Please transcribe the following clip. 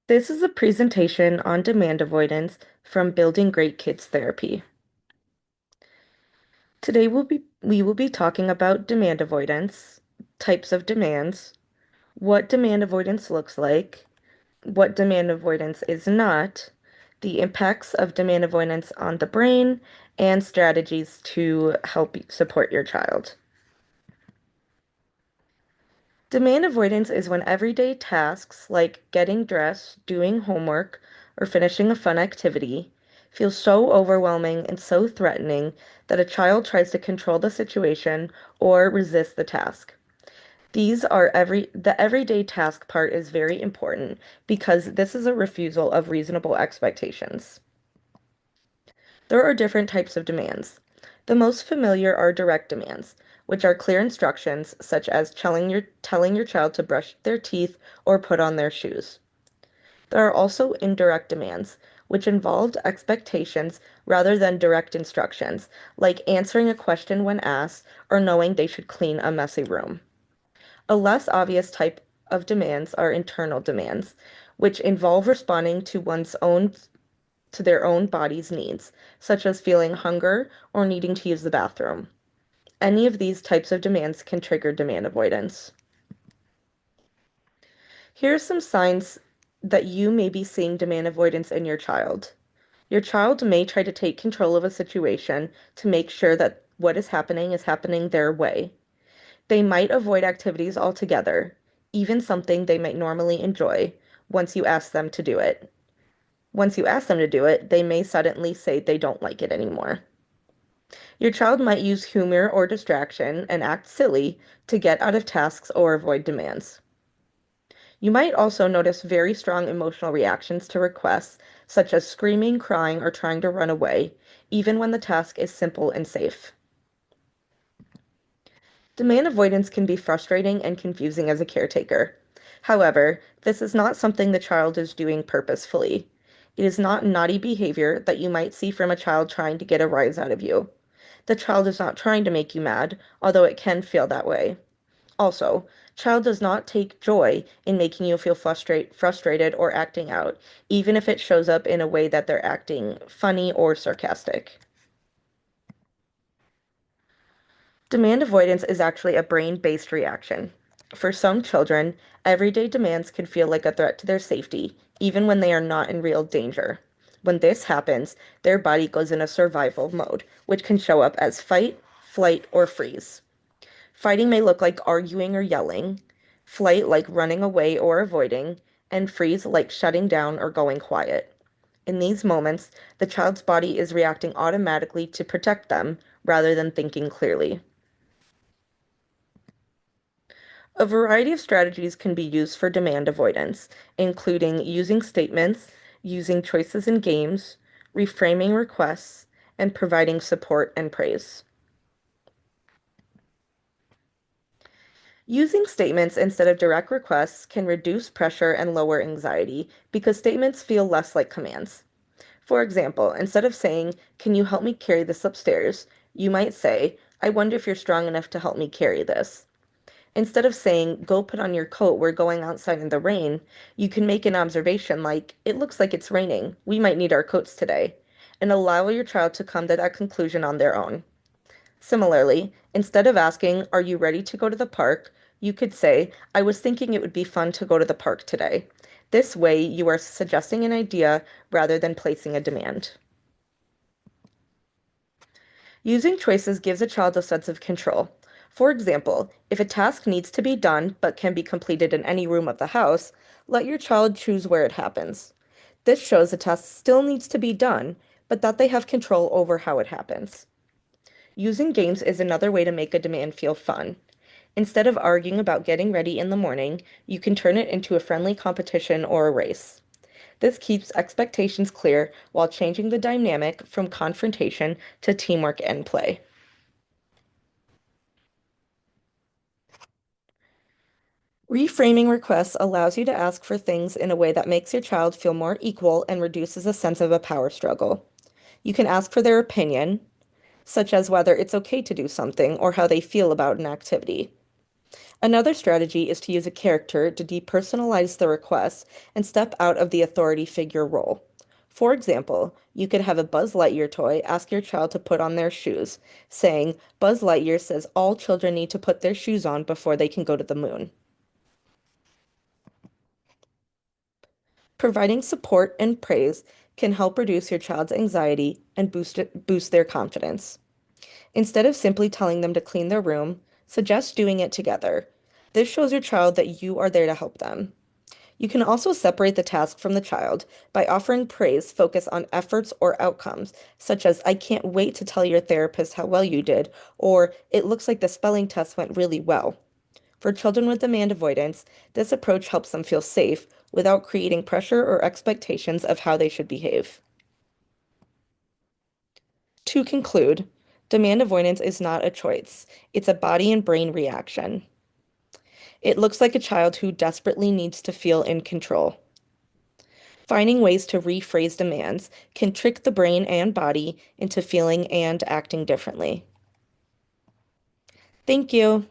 This is a presentation on demand avoidance from Building Great Kids Therapy. Today we will be talking about demand avoidance, types of demands, what demand avoidance looks like, what demand avoidance is not, the impacts of demand avoidance on the brain, and strategies to help support your child. Demand avoidance is when everyday tasks like getting dressed, doing homework, or finishing a fun activity feel so overwhelming and so threatening that a child tries to control the situation or resist the task. The everyday task part is very important because this is a refusal of reasonable expectations. There are different types of demands. The most familiar are direct demands, which are clear instructions such as telling your child to brush their teeth or put on their shoes. There are also indirect demands, which involved expectations rather than direct instructions, like answering a question when asked or knowing they should clean a messy room. A less obvious type of demands are internal demands, which involve responding to their own body's needs, such as feeling hunger or needing to use the bathroom. Any of these types of demands can trigger demand avoidance. Here are some signs that you may be seeing demand avoidance in your child. Your child may try to take control of a situation to make sure that what is happening their way. They might avoid activities altogether, even something they might normally enjoy, once you ask them to do it. Once you ask them to do it, they may suddenly say they don't like it anymore. Your child might use humor or distraction and act silly to get out of tasks or avoid demands. You might also notice very strong emotional reactions to requests, such as screaming, crying, or trying to run away, even when the task is simple and safe. Demand avoidance can be frustrating and confusing as a caretaker. However, this is not something the child is doing purposefully. It is not naughty behavior that you might see from a child trying to get a rise out of you. The child is not trying to make you mad, although it can feel that way. Also, child does not take joy in making you feel frustrated or acting out, even if it shows up in a way that they're acting funny or sarcastic. Demand avoidance is actually a brain-based reaction. For some children, everyday demands can feel like a threat to their safety, even when they are not in real danger. When this happens, their body goes into survival mode, which can show up as fight, flight, or freeze. Fighting may look like arguing or yelling, flight like running away or avoiding, and freeze like shutting down or going quiet. In these moments, the child's body is reacting automatically to protect them rather than thinking clearly. A variety of strategies can be used for demand avoidance, including using statements, using choices in games, reframing requests, and providing support and praise. Using statements instead of direct requests can reduce pressure and lower anxiety because statements feel less like commands. For example, instead of saying, "Can you help me carry this upstairs?" you might say, "I wonder if you're strong enough to help me carry this." Instead of saying, "Go put on your coat, we're going outside in the rain," you can make an observation like, "It looks like it's raining. We might need our coats today," and allow your child to come to that conclusion on their own. Similarly, instead of asking, "Are you ready to go to the park?" you could say, "I was thinking it would be fun to go to the park today." This way, you are suggesting an idea rather than placing a demand. Using choices gives a child a sense of control. For example, if a task needs to be done but can be completed in any room of the house, let your child choose where it happens. This shows the task still needs to be done, but that they have control over how it happens. Using games is another way to make a demand feel fun. Instead of arguing about getting ready in the morning, you can turn it into a friendly competition or a race. This keeps expectations clear while changing the dynamic from confrontation to teamwork and play. Reframing requests allows you to ask for things in a way that makes your child feel more equal and reduces a sense of a power struggle. You can ask for their opinion, such as whether it's okay to do something or how they feel about an activity. Another strategy is to use a character to depersonalize the request and step out of the authority figure role. For example, you could have a Buzz Lightyear toy ask your child to put on their shoes, saying, Buzz Lightyear says all children need to put their shoes on before they can go to the moon. Providing support and praise can help reduce your child's anxiety and boost their confidence. Instead of simply telling them to clean their room, suggest doing it together. This shows your child that you are there to help them. You can also separate the task from the child by offering praise focused on efforts or outcomes, such as, I can't wait to tell your therapist how well you did, or it looks like the spelling test went really well. For children with demand avoidance, this approach helps them feel safe without creating pressure or expectations of how they should behave. To conclude, demand avoidance is not a choice, it's a body and brain reaction. It looks like a child who desperately needs to feel in control. Finding ways to rephrase demands can trick the brain and body into feeling and acting differently. Thank you.